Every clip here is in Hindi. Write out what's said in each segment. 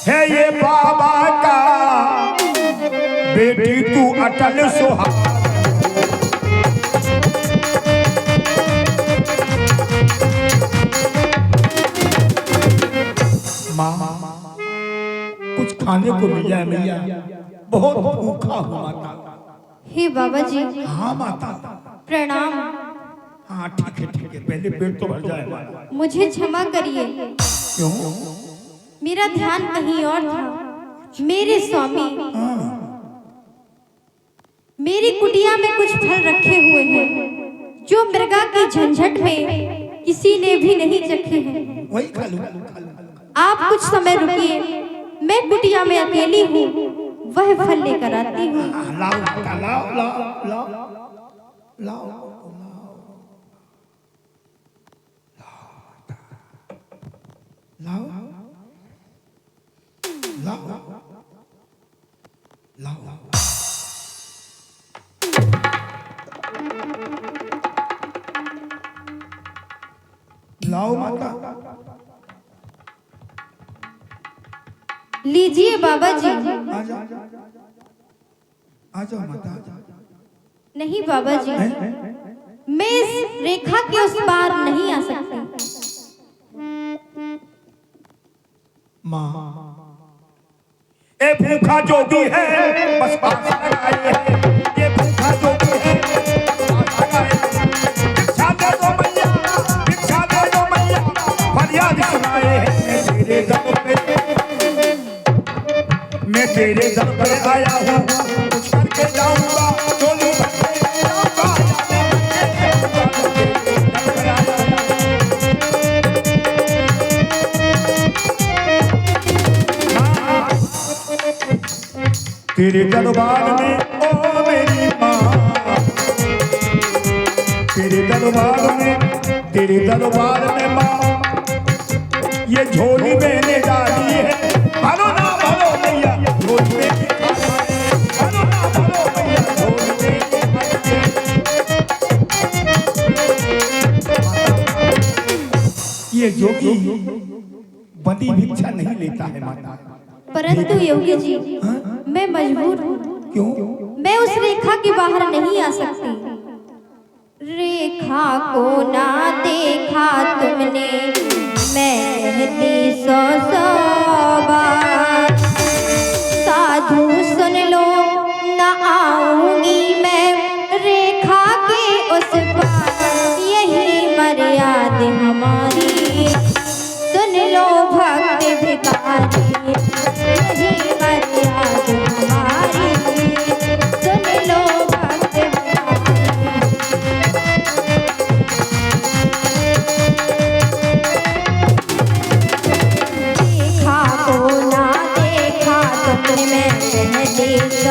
है ये बाबा का बेटी तू अटल सुहाग। माँ कुछ खाने को मिल जाए मैया, बहुत भूखा हूँ माता। हे बाबा जी। हाँ माता। प्रणाम। हाँ ठीक है, पहले पेट तो भर जाए माता। मुझे क्षमा करिए। क्यों? मेरा ध्यान कहीं और था। मेरे स्वामी मेरी कुटिया में कुछ फल रखे हुए हैं जो मृगा की झंझट में किसी ने भी नहीं चखे हैं। वही खा लो। आप कुछ समय रुकिए, मैं कुटिया में अकेली हूँ, वह फल लेकर आती हूँ। लाओ लाओ लाओ लाओ लाओ लाओ लाओ लाओ। लाओ माता। लीजिए बाबा जी। आ जाओ माता। नहीं बाबा जी, मैं इस रेखा के उस पार नहीं आ सकती। माँ ए भूखा जोगी है बस पास लगाए है, ये भूखा जोगी है भिक्षा दे दो मैया, भिक्षा दे दो मैया, फरियाद सुनाए है तेरे दर पे, मैं तेरे दर पे आया हूँ, कुछ करके जाऊंगा, चोली भर के जाऊंगा, तेरे दरबार में ओ मेरी माँ, तेरे दरबार में माँ, ये झोली मैंने डाली है, भरो ना भरो मैया झोली में, भरो ना भरो मैया झोली में। ये जोगी बंदी भिक्षा नहीं लेता है माता। परंतु योगी जी, मैं मजबूर हूँ। क्यों? मैं उस रेखा के बाहर नहीं आ सकती। रेखा को ना देखा तुमने, मैं कहती 100 बार। साधु सुन लो, ना आऊंगी मैं रेखा के उस पार, यही मर्यादा हमारी। सुन लो भक्त भिखारी, यही मर्यादा हमारी। सुन लो भक्त भिखारी। देखा को ना देखा तुमने, मैं कहती 100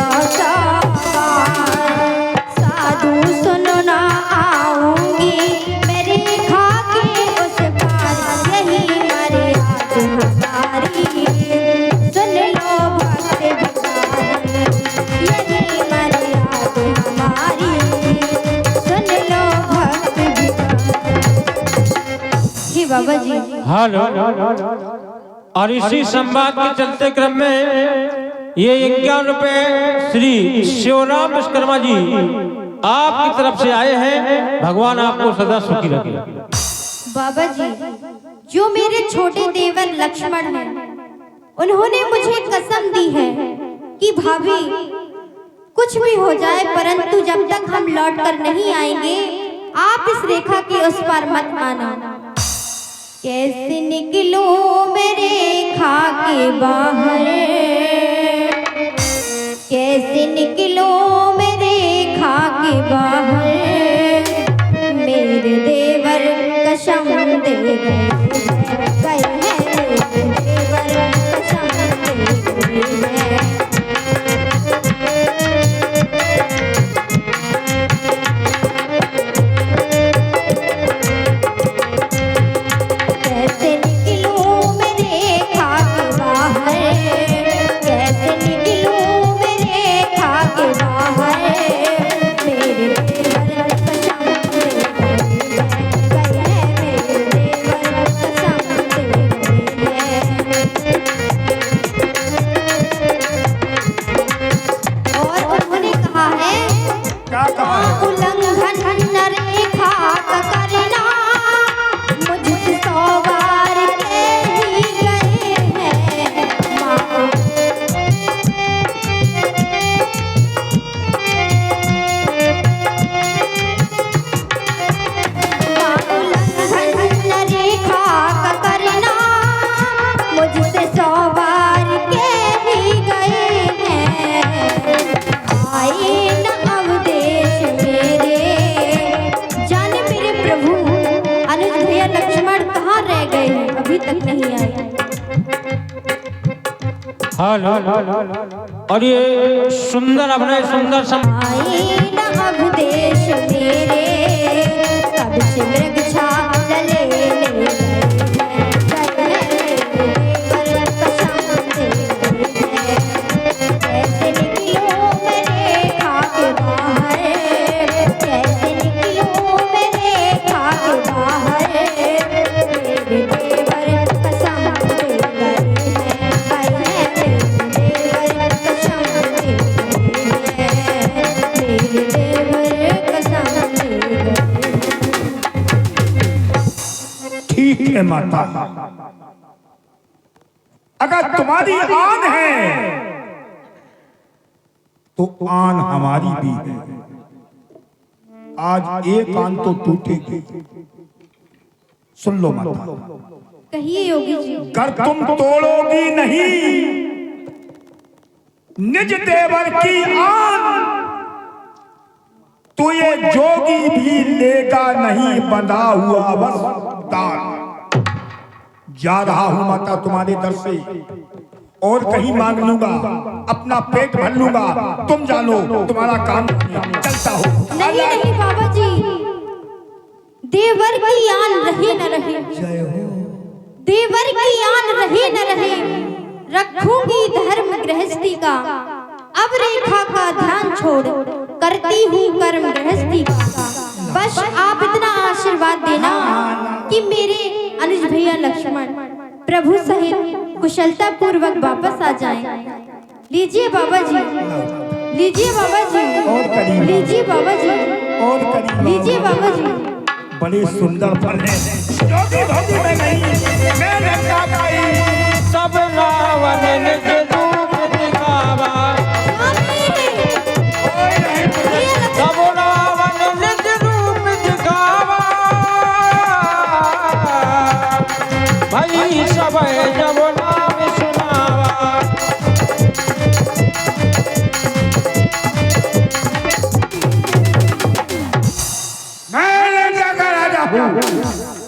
बार। साधु सुनो ना आऊंगी मैं रेखा के उस पार, यही मर्यादा हमारी। सुन लो भक्त भिखारी, यही मर्यादा हमारी। सुन लो भक्त भिखारी। हे बाबा जी। हेलो। और इसी संवाद के चलते क्रम में ये 51 रुपए श्री शिवराम विश्वकर्मा जी आपकी तरफ से आए हैं। भगवान आपको सदा सुखी रखे। बाबा जी, जो मेरे छोटे देवर लक्ष्मण हैं, उन्होंने मुझे कसम दी है कि भाभी कुछ भी हो जाए, परंतु जब तक हम लौट कर नहीं आएंगे, आप इस रेखा के उस पार मत आना। कैसे निकलो मैं रेखा के बाहर, कैसे निकलो मैं रेखा के बाहर, मेरे देवर कसम दे गए हैं, मेरे देवर कसम दे गए हैं। कैसे निकलूं मैं रेखा के बाहर, कैसे निकलूं मैं रेखा के बाहर, मेरे देवर कसम दे गए हैं, मेरे देवर कसम तक नहीं आई। हेलो और ये सुंदर अभिनय सुंदर आए न अब देश मेरे कब से मृग छाप चले ले कैसे निकलो मेरे खाक बाहर, कैसे निकलो मेरे खाक बाहर, मेरे देवर कसम दे गए हैं, मेरे देवर कसम दे गए हैं, मेरे देवर कसम दे गए। ठीक है माता, अगर तुम्हारी आन है तो आन हमारी भी है। आज एक आन तो टूटेगी। सुन लो माता, कहिए योगी जी। अगर तुम तोड़ोगी नहीं निज देवर की आन तो ये जोगी भी लेगा नहीं बंधा हुआ बस दान। जा रहा हूं माता तुम्हारे दर से, और कहीं मांग लूंगा, अपना पेट भर लूंगा। तुम जानो तुम्हारा काम चलता हो। नहीं नहीं बाबा जी, देवर की आन रहे न रहे, देवर की आन रहे न रहे, रखूंगी धर्म गृहस्थी का, अब रेखा का ध्यान छोड़ करती हूँ कर्म गृहस्थी का। बस आप इतना आशीर्वाद देना कि मेरे अनुज भैया लक्ष्मण प्रभु सहित कुशलता पूर्वक वापस आ जाएं। लीजिए बाबा जी, लीजिए बाबा जी, और करीब, लीजिए बाबा जी, और करीब, लीजिए बाबा जी। बड़े सुंदर फल हैं, जोगी भोगी में नहीं, मैं लंका गई। सब रावण निज रूप दिखावा, सब रावण निज रूप दिखावा, भाई सब जब नाम सुनावा। मैं लंका का राजा हूँ,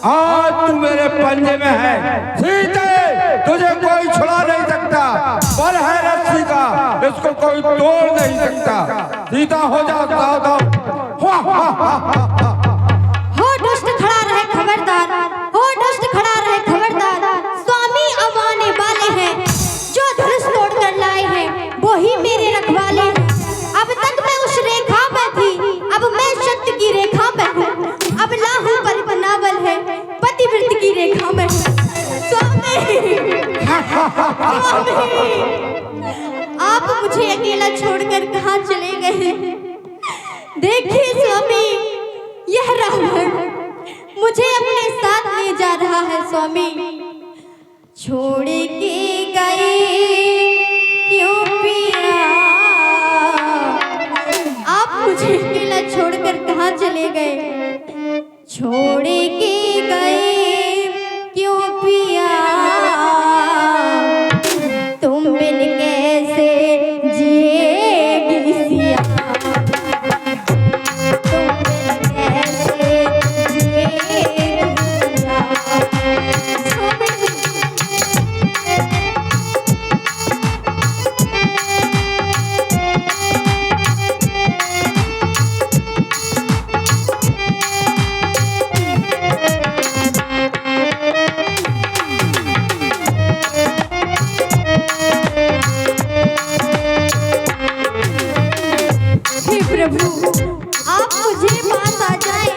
आज तू मेरे पंजे में है। सीते तुझे कोई छुड़ा नहीं सकता, बल है रस्सी का, इसको कोई तोड़ नहीं सकता। सीता हो जा सावधान। हो दुष्ट खड़ा रहे खबरदार, हो दुष्ट खड़ा रहे खबरदार। स्वामी अब आने वाले हैं, जो धनुष तोड़ कर लाए हैं वो ही मेरे रखवाले हैं। अब तक मैं उस रेखा में थी, अब मैं सत्य की रेखा में हूँ। अब लाहू पर बनावल है, पतिव्रत की रेखा में हूँ। स्वामी, स्वामी, आप मुझे अकेला छोड़कर कहाँ चले गए? देखिए स्वामी, यह रावण मुझे अपने साथ ले जा रहा है। स्वामी, छोड़ के गए क्यों पिया? आप मुझे अकेला छोड़कर कहाँ चले गए? छोड़ के गए क्यों पिया? तुम बिन कैसे जिएगी सिया? तुम बिन कैसे जिएगी सिया? हे प्रभु, आप मुझे पास आ जाए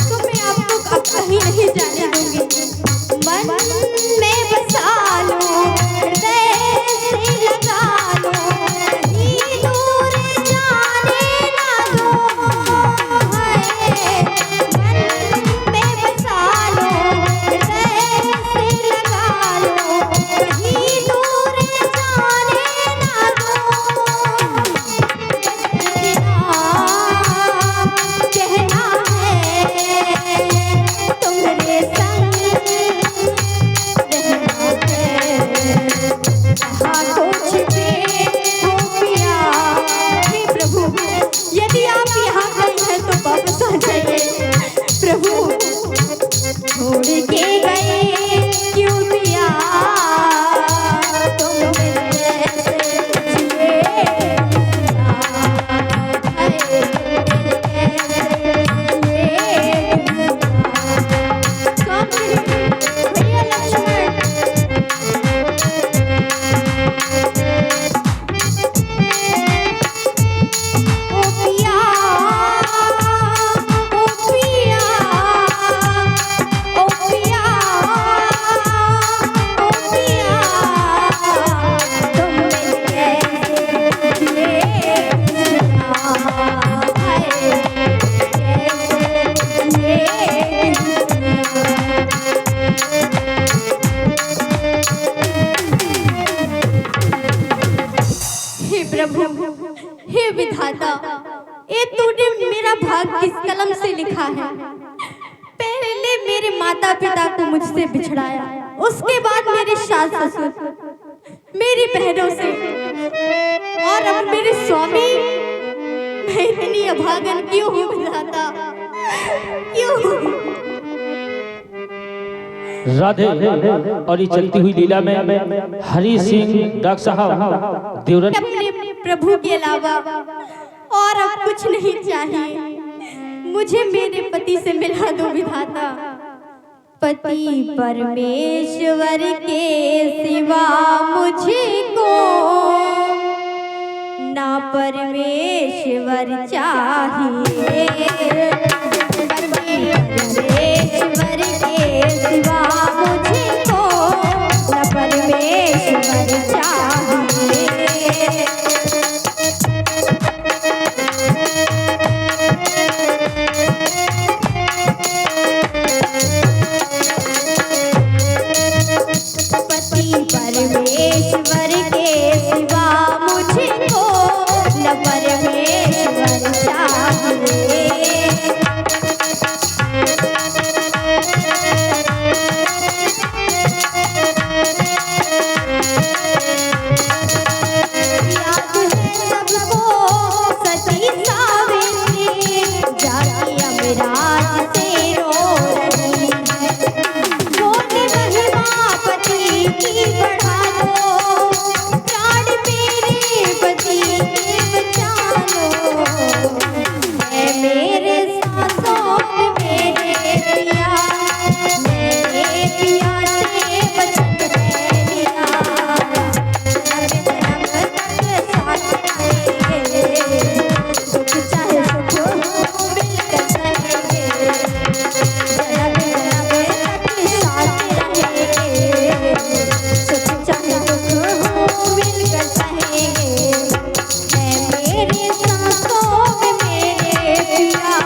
तो मैं आपको अब कहीं नहीं जाने दूंगी। मन में बसा लो, हृदय से लगा लो, कहीं दूर जाने ना दो। है मन में बसा लो, हृदय से लगा लो, कहीं दूर जाने ना दो। हे विधाता, ये तूने मेरा भाग किस कलम से लिखा है? पहले मेरे माता पिता को मुझसे बिछड़ाया, उसके बाद मेरे सास ससुर, मेरी बहनों से, और अब मेरे स्वामी। मैं इतनी अभागन क्यों हूँ विधाता, क्यों? राधे और ये चलती हुई लीला में हरि सिंह डॉक्टर साहब देवरन अपने प्रभु के अलावा और अब कुछ नहीं चाहिए मुझे, मेरे पति से मिला दो विधाता। पति परमेश्वर के सिवा मुझको ना परमेश्वर चाहिए, पति परमेश्वर के सिवा मुझको ना परमेश्वर चाहिए। परमेश्वर के सिवा मुझको न परमेश्वर चाहिए। याद है सबको सती सावित्री, जाके अमराज से रो रही है, बोले महिमा पति की बढ़ा दो, प्राण मेरे पति के बचा लो। मैं मेरे सांसों में मेरे पिया, मेरे पिया से वचन है लिया, जन्म तक साथ रहेंगे, सुख चाहे सुख हो मिलकर सहेंगे, जन्म तक साथ रहेंगे, सुख चाहे दुख हो मिलकर सहेंगे। मैं मेरे सांसों में मेरे पिया,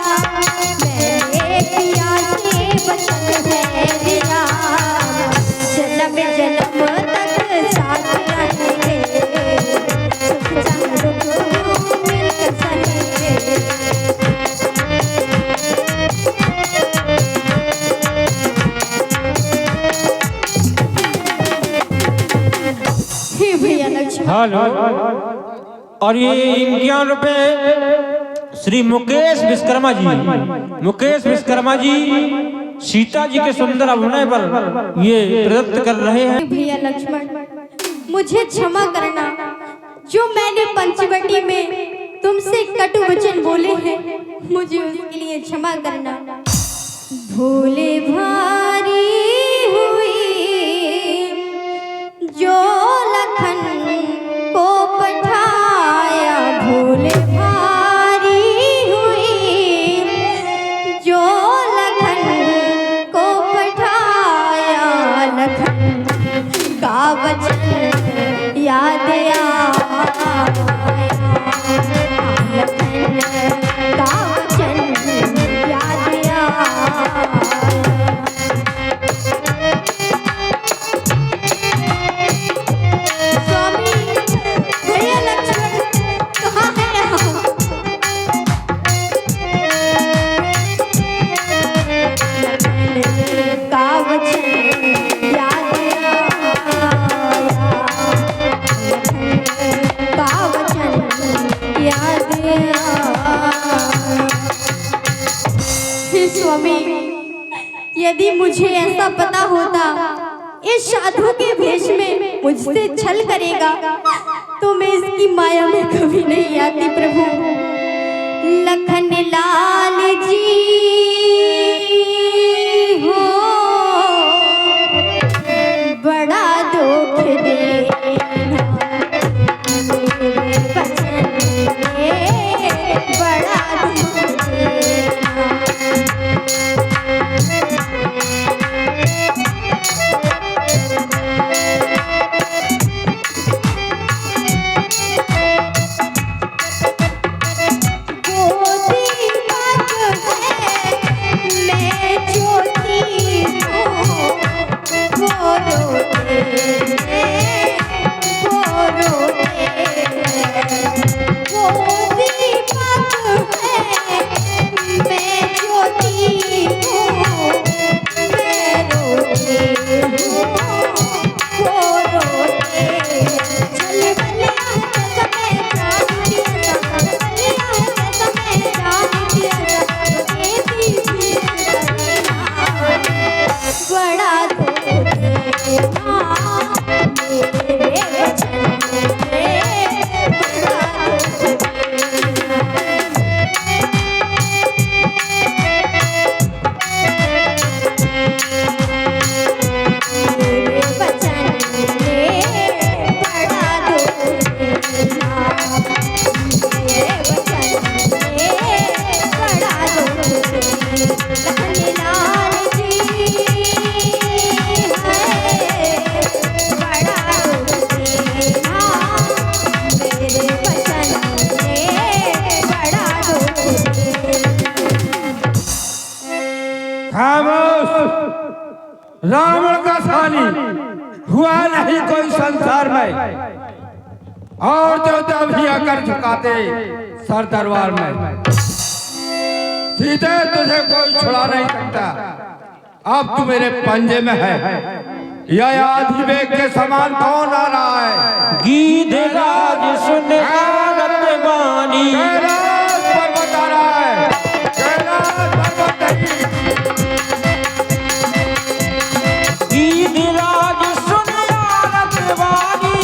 मेरे पिया से वचन है लिया, जन्म जन्म तक साथ रहेंगे, सुख चाहे दुख हो मिलकर सहेंगे। हे भैया लक्ष्मण, हेलो और ये इक्यावन रुपए श्री मुकेश विश्वकर्मा जी, मुकेश विश्वकर्मा जी सीता जी के सुंदर अभिनय पर ये प्रदत्त कर रहे हैं। भैया लक्ष्मण, मुझे क्षमा करना, जो मैंने पंचवटी में तुमसे कटु वचन बोले हैं, मुझे उसके लिए क्षमा करना। भूले भारी हुई जो लखन को पठाया, भूले भारी हुई जो लखन को पठाया, लखन का वचन याद आया, लखन का वचन याद आया। स्वामी भैया लक्ष्मण कहाँ है आप? लखन का वचन याद आया, लखन का वचन याद आया। हे स्वामी, यदि मुझे ऐसा पता होता इस साधु के भेष में मुझसे छल करेगा, तो मैं इसकी माया में कभी नहीं आती। प्रभु लखन लाल जी हो, बड़ा दुख देना मेरे वचन में, बड़ा दुख देना। गोदी तक है रावण का सानी हुआ नहीं कोई संसार में, और देवता भी आकर झुकाते सर दरबार में। सीधे तुझे कोई छुड़ा नहीं सकता, अब तू मेरे पंजे में है। यह आदि वेग के समान कौन आ रहा है? गीधराज सुन आनंद वाणी, कैलाश पर्वत आ रहा है। कैलाश पर्वत नहीं, गीधराज सुन आनंद वाणी,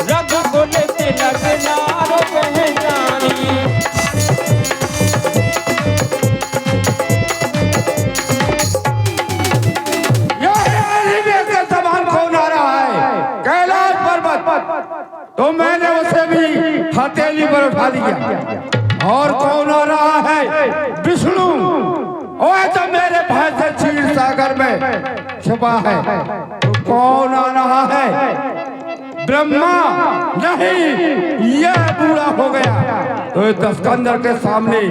रघुकुल तिलक नार पहचानी। तो मैंने उसे भी हथेली पर उठा लिया। और कौन आ रहा है? विष्णु। ओए तो मेरे भय से क्षीर सागर में छुपा है। तो कौन आ रहा है? ब्रह्मा। नहीं, यह बूढ़ा हो गया। तो इस स्कंदर के सामने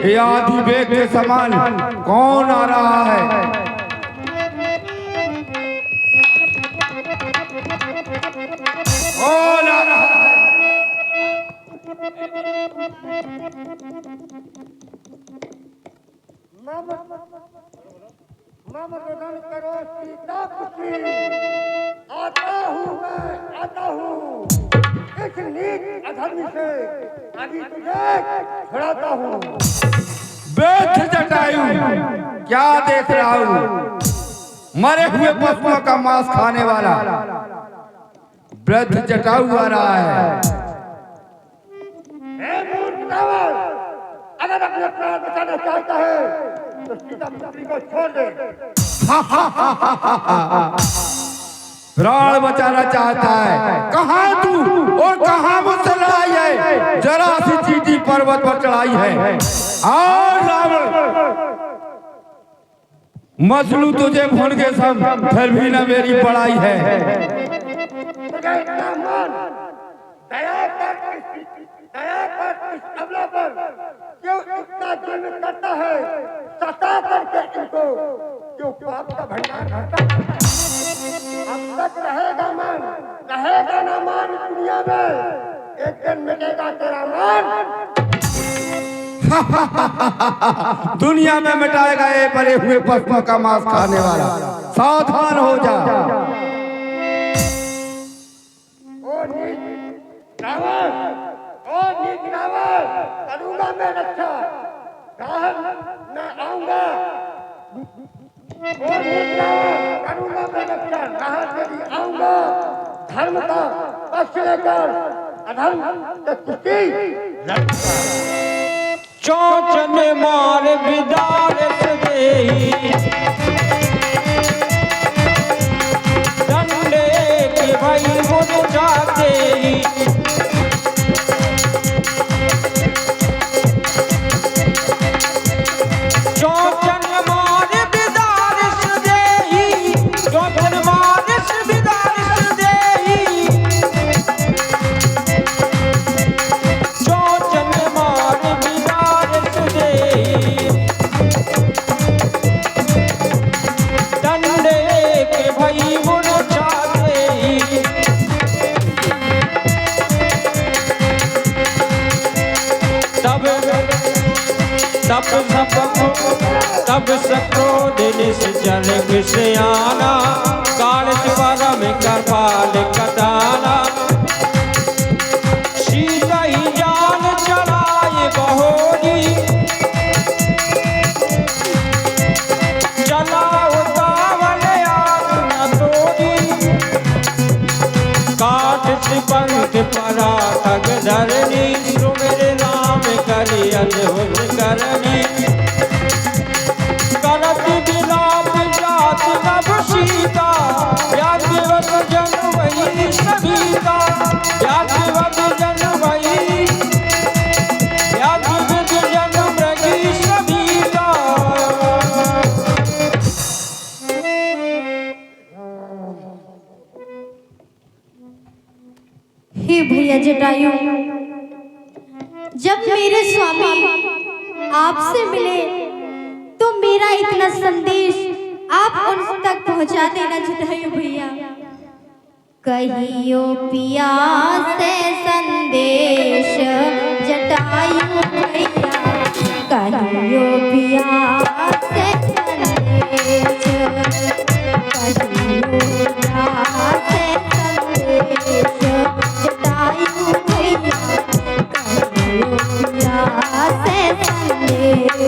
ये आदि वेग के समान कौन आ रहा है? कौन आ रहा है? ममर्दन करो सीता पुत्री, आता हूँ मैं, आता हूँ इस नीच अधर्मी से, अभी तुझे छुड़ाता हूँ। बेथ जटायु, क्या देख रहा हूँ? मरे हुए पशुओं का मांस खाने वाला वृद्ध जटायु आ रहा है। हे मूर्ख रावण, अगर अपने प्राण बचाना चाहता है तो सीता पुत्री को छोड़ दे। प्राण बचाना चाहता है? कहाँ तू और कहाँ मुझसे लड़ाई है? जरा सी चीटी पर्वत पर चढ़ाई है। और रावण मसलू तुझे भून के सब, फिर भी न मेरी पढ़ाई है। तुझे इतना मान, दया कर इस अबला पर क्यों इतना जुल्म करता है? सता करके इनको क्यों पाप का भंडार भरता है? अब तक रहेगा मान, रहेगा ना मान इस दुनिया में, एक दिन मिटेगा तेरा मान। दुनिया में मिटाएगा ये परे हुए पशुओं का मांस खाने वाला। सावधान हो जा। ओ नीच रावण, ओ नीच रावण, करूंगा मैं रक्षा, राह मैं आऊंगा। ओ नीच रावण, करूंगा मैं रक्षा, राह तेरी आऊंगा। धर्म का पक्ष लेकर अधर्म से कुश्ती। चौचन मार विदार देही, डंडे के भाई मुझ जाते ही। चौचन मार विदार देही, चौचन मार विदार देही, चौचन मार विदार देही, डंडे के भाई मुझ जाते ही। तब सक्रोध निश्चल विषयाना, काल द्वारा में करपाल कटाना। सीता ही जान चढ़ाए बहोरी, चलाओ तावल आग न तोड़ी। काट पंख परा खग धरनी, सुमिर नाम करी अद्भुत करनी। करत बिलाप जात नभ सीता, व्याधिवत जन वही सभीता। व्याधिवत जन वही, व्याधिवत जन मृगी सभीता। हे भैया जटायु, जब मेरे स्वामी आपसे मिले तो मेरे मेरा इतना संदेश आप उन तक पहुंचा देना जटायु भैया। कहियो पिया से संदेश जटायु भैया, कहियो पिया से संदेश, कहियो पिया से संदेश जटायु भैया, कहियो पिया से संदेश।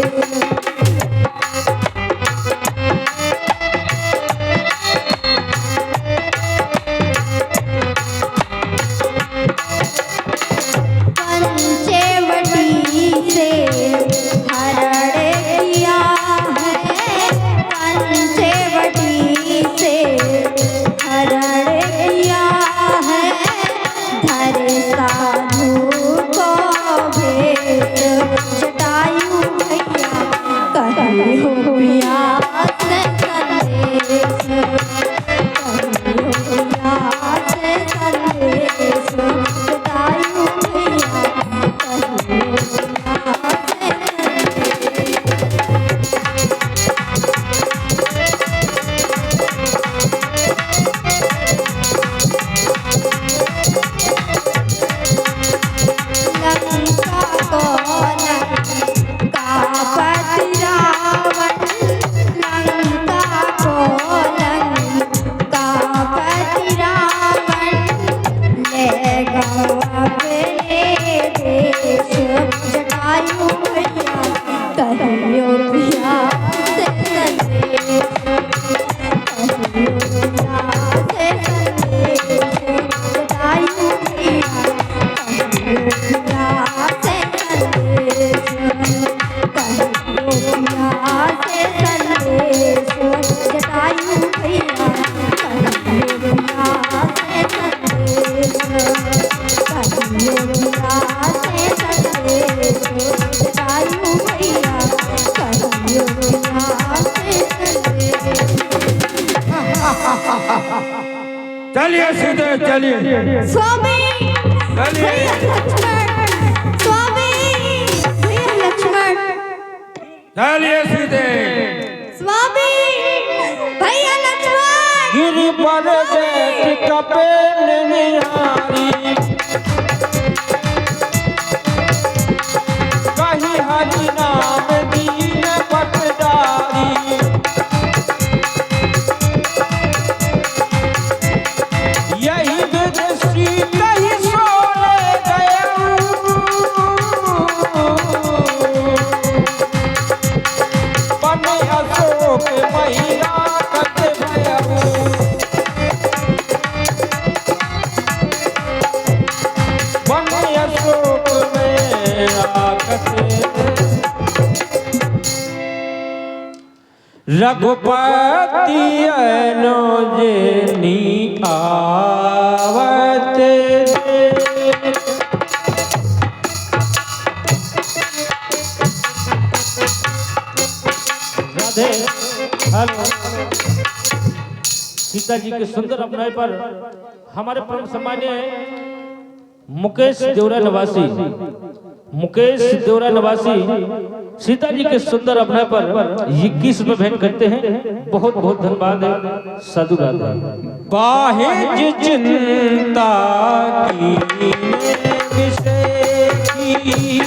चलिए सीधे चलिए स्वामी भैया लक्ष्मण, स्वामी भैया लक्ष्मण, चलिए सीधे स्वामी भैया लक्ष्मण। गिरी पर बैठ कपेल निहारी, कहीं हरि नाम दीन पटदारी, यही विदेशी कहीं सोने गए, बने अशोक महिला कत भयऊ, बने अशोक में आकत, रघुपति अनो जेनी आवत राधे। हेलो, सीता जी के सुंदर अपनाए पर हमारे परम सम्मान्य मुकेश देवरा निवासी, मुकेश देवरा निवासी सीता जी के सुंदर अभिनय पर 21 में भेंट करते हैं। बहुत बहुत धन्यवाद है। साधु राधा। बाहे चिंता की विषय की,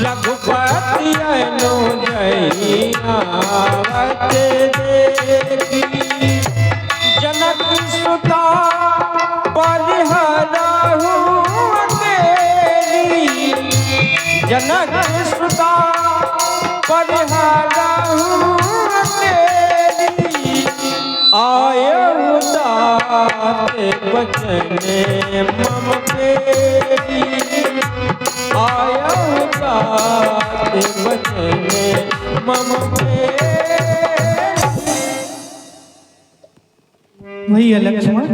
रघुपति अनु जय आवत देखी, जनक सुता परिहरहु अकेली, जनक सुता परिहरहु अकेली, आयउ दाते बचने मम पेरी, आयउ दाते बचने मम पेरी। भैया लक्ष्मण,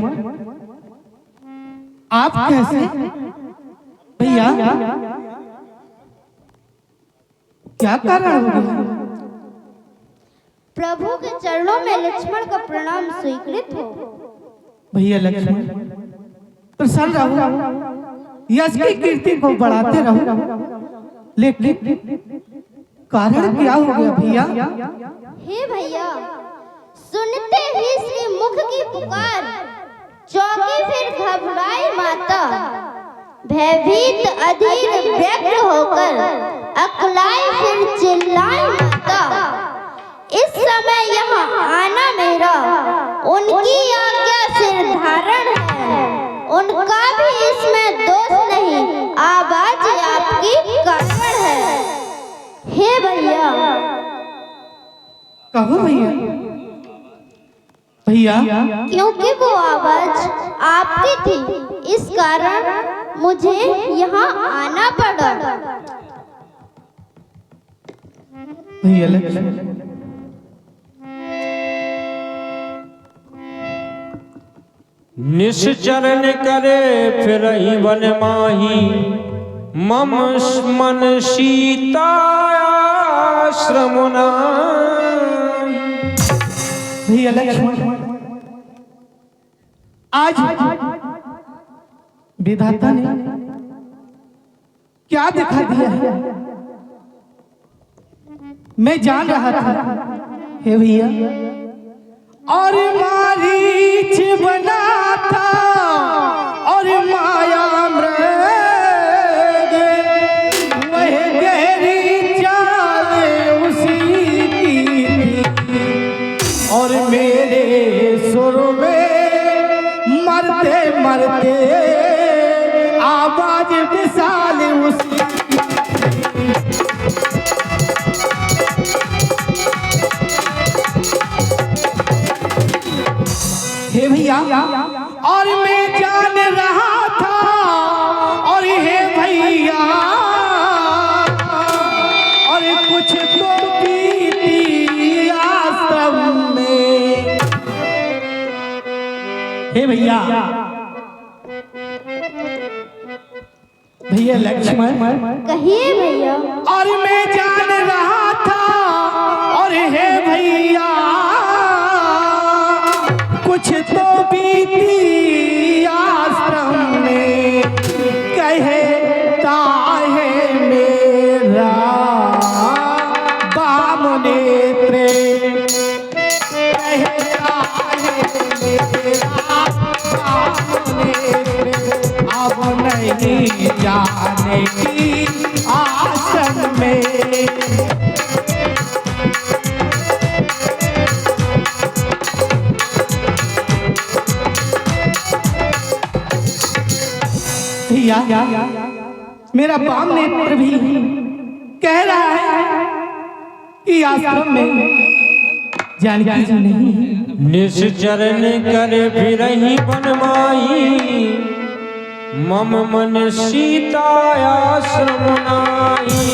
आप कैसे? भैया क्या कारण हो गया? प्रभु के चरणों में लक्ष्मण का प्रणाम स्वीकृत हो। भैया लक्ष्मण प्रसन्न रहो, यश की कीर्ति को बढ़ाते रहो, लेकिन कारण क्या हो गया भैया? हे भैया, सुनते ही श्री मुख की पुकार, चौंकी फिर घबराई माता, भयभीत अधीर व्यग्र होकर अकुलाई फिर चिल्लाई माता। इस समय यहाँ आना मेरा उनकी आज्ञा सिर धारण है, उनका भी इसमें दोष नहीं, आवाज आपकी कारण है। हे भैया, कहो भैया। भैया क्योंकि वो आवाज आपकी थी, इस कारण मुझे यहाँ आना पड़ा। भैया लक्ष्मण, निश्चरण करे फिर ही बन माही, मम मन सीता श्रमुना। भैया लक्ष्मण, आज विधाता ने क्या दिखा दिया है? मैं जान रहा था हे भैया, और मारीच बना था और माया मृग, वह गहरी चाल उसी की थी, और मेरे सुर में मरते मरते आवाज विशाल उसी। हे भैया, और मैं जान रहा था, और हे भैया, और कुछ तो बीती आश्रम में। हे भैया, भैया लक्ष्मण, कहिए भैया। और मैं जान रहा था, और हे भैया, कुछ तो बीती आश्रम में, कहता है मेरा बाम नेत्र, कहता है मेरा बाम नेत्र, अब नहीं जाने की आश्रम में। मेरा बाम नेत्र भी कह रहा है कि आश्रम में जानकी जी नहीं है। निश्चरण करे फिर ही बन माही, मम मन सीता आश्रम नाई।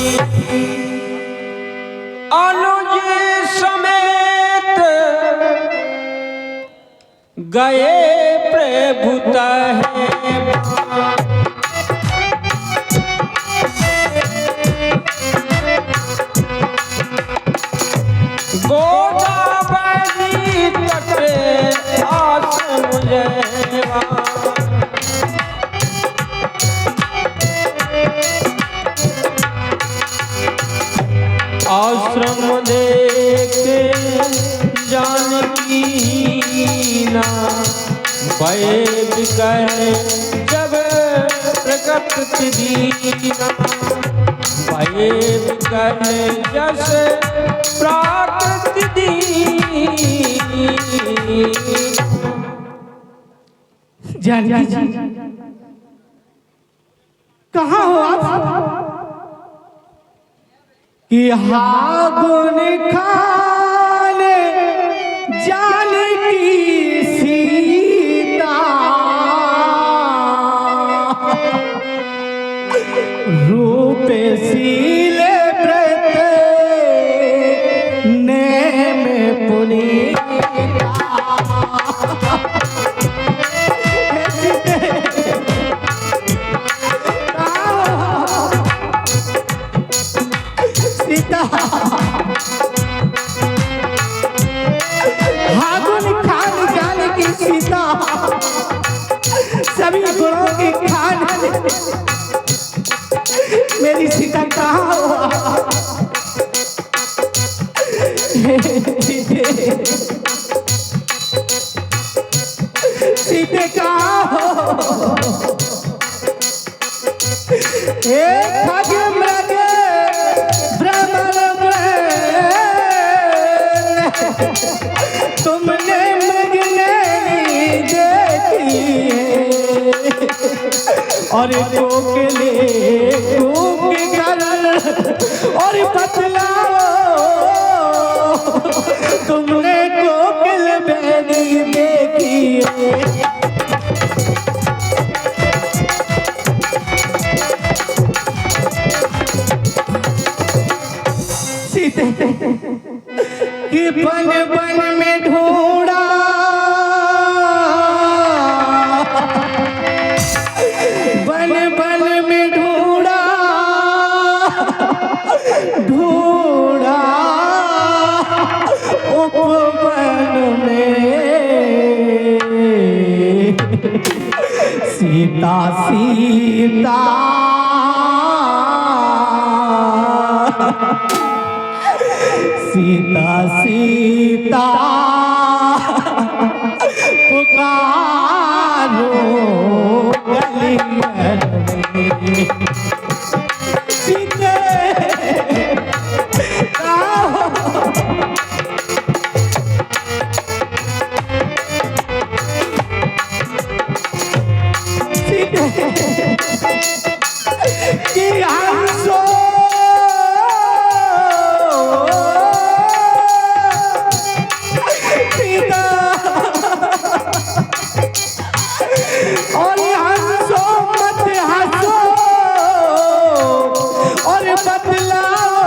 अनुज समेत गए प्रभुत है, गोदावरी तट आश्रम जयवा। आश्रम देखे जानकी ना, भय विकर जब प्रकट दीना, भय विकर जस प्राकृत दी। जानकी जी कहाँ हो आप? कि हागुन खाने जानकी सीता, रूप सीले व्रत नेम पुनीता। सीता हागुन खान जान सीते का हो एक खग मृग भ्रमर में तुमने मृगने देखी है और कोकिले कूक कर और बतलाओ तुमने कोकिल बैनी देखी है सीते कि बन बन में ढूंढा बन बन में ढूंढा ढूंढा उपवन में सीता सीता सीता सीता पुकारो गली में सीते कि हम सो और हंसो मत हंसो और बतलाओ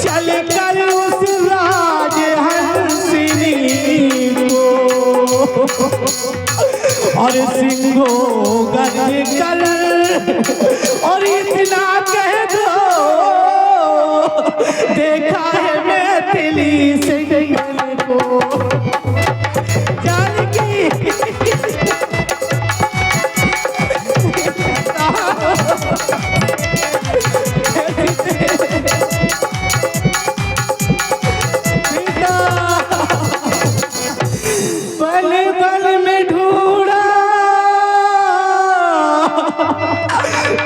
चल कर उस राज हंसिनी को और सिंहो गर्ज कर और इतना कह दो देखा है मैथिली सिंह को जानकी बल बल में ढूंढा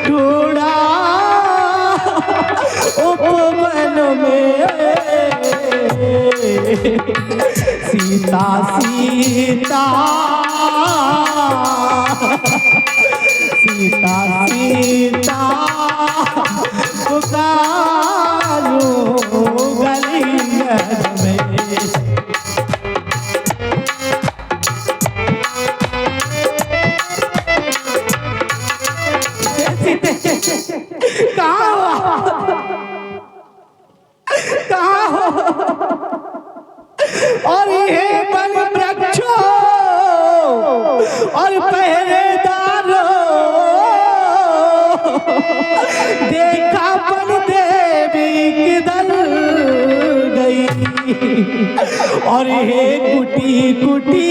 ढूंढा उपवन में सीता सीता सीता सीता पुकारो गली में कहाँ हो और ये बन वृक्षो और पहरेदारो देखा बन देवी किधर गई और ये कुटी कुटी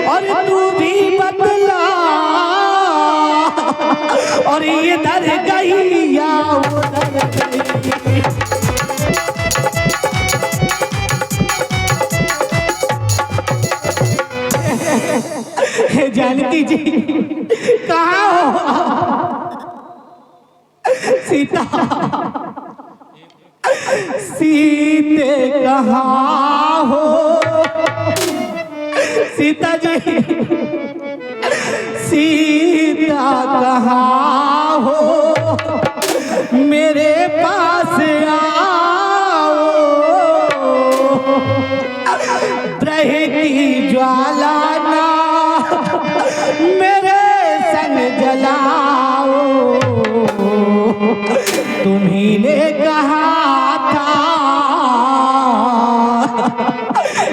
और तू भी बदला और इधर गई या उधर गई जानकी जी कहाँ हो सीता सीते कहाँ हो सीता जी सीता कहाँ हो मेरे पास आओ ब्रह की ज्वाला ना मेरे संग जलाओ तुम्ही ने कहा था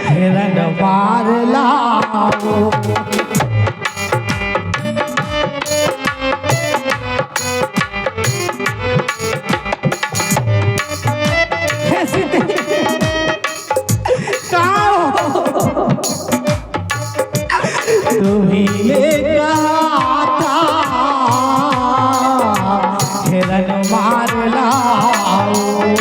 हिरण मार लाओ तुम्ही ने कहा था हिरण मार लाओ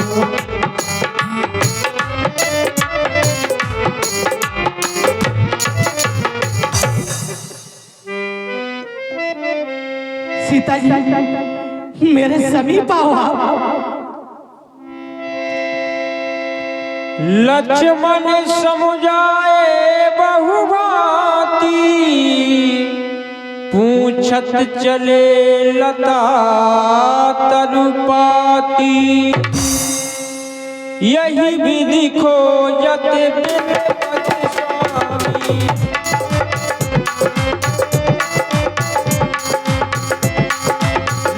पिताजी मेरे समीप आओ। लक्ष्मण समुझाए बहुभांति, पूछत चले लता तरुपाती। यही विधि खोजत बिनपति स्वामी,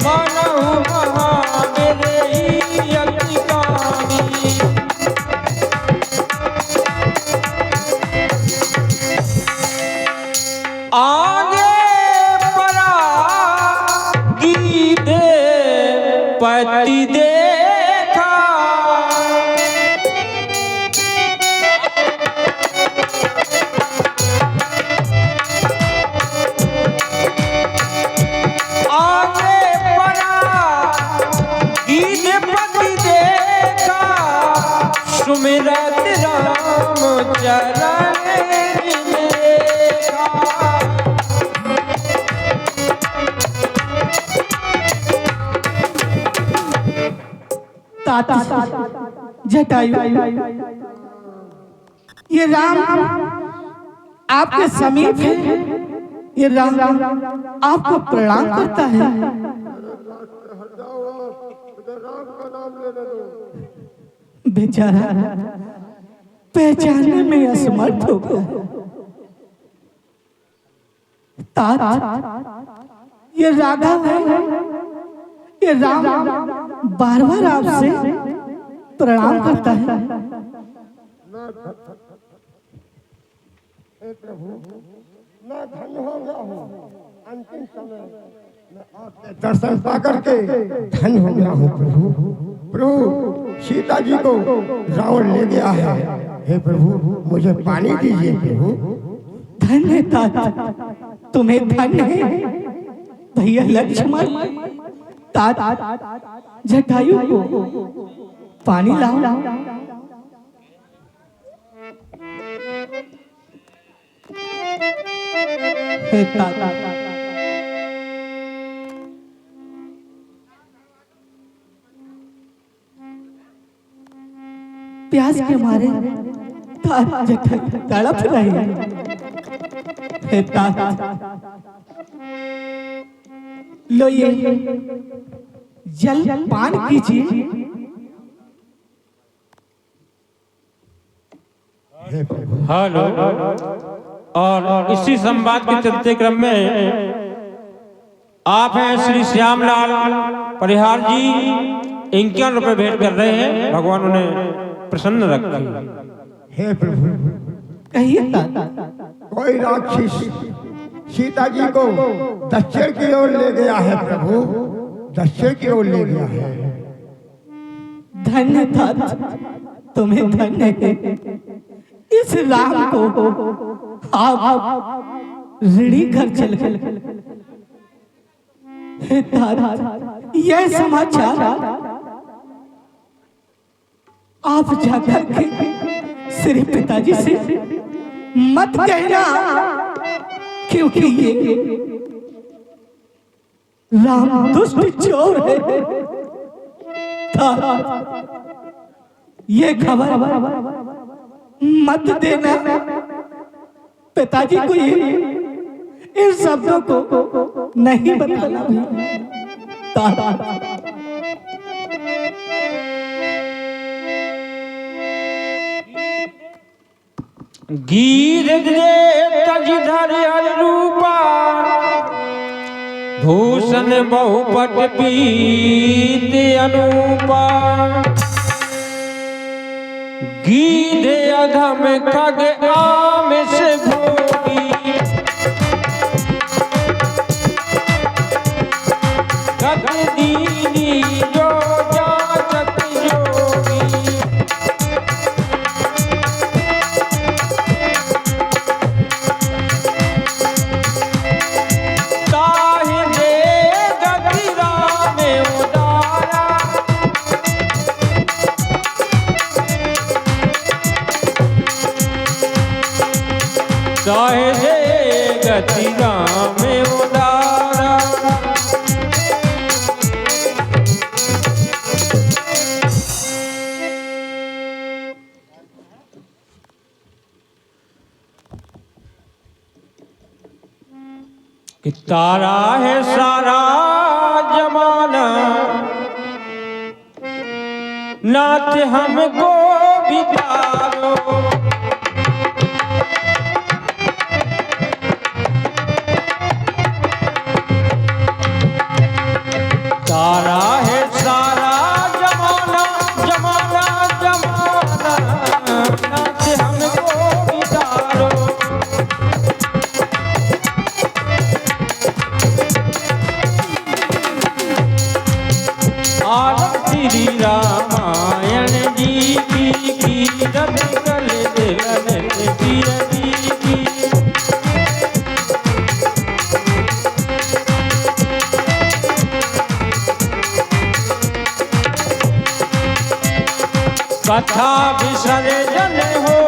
मानहु महावीर ही अति कामी। आगे परा गीते पति देखा, आगे परा गीते पति देखा, सुमिरत राम चरण जटायु, ये राम आपके समीप है। ये राम आपको प्रणाम करता है। बेचारा पहचानने में असमर्थ हो गया। तात ये राघव है। ये राम बार बार आपसे प्रणाम करता है। मैं धन्य हो गया हूँ। अंतिम समय मैं आपके दर्शन पा करके धन्य हो गया हूँ प्रभु। प्रभु सीता जी को रावण ले गया है। हे प्रभु मुझे पानी दीजिए प्रभु। धन्य तात, तुम्हें धन्य है। भैया लक्ष्मण तात जटायु को पानी लाओ। हे तात, प्यास के मारे तात जटायु तड़प रहे हैं। हे तात, लो ये जल पान कीजिए। हेलो। और इसी संवाद के चलते क्रम में आप हैं श्री श्यामलाल परिहार जी, 51 रुपए भेंट कर रहे हैं। भगवान उन्हें प्रसन्न रखें। हे प्रभु कहिए कोई राक्षस सीता जी को दक्षिण की ओर ले गया है प्रभु। दक्षिण की ओर ले गया है। धन्य था तुम्हें, धन्य है। इस राम को आप ऋणी कर चल गए। यह समाचार आप जाकर के श्री पिताजी से मत कहना, क्योंकि ये राम दुष्ट चोर है। ये खबर मत देना पिताजी को। ये इन शब्दों को नहीं बताना। गीर तजधर रूपा, भूषण बहुपट पीत अनूपा। गीधे अधम खग आमिष भोगी, गत दीनी जो जाचक योगी। ताहि दे गति राम उदारा, चाहे गति राम उदारा। कि तारा है सारा जमाना, नाच हमको बितारो। तारा है सारा जमाना, जमाना जमाना, नाच हमको बितारो। आलम श्री रामायण जी की रब कल दिलन पीर जी की। कथा विसर्जन हो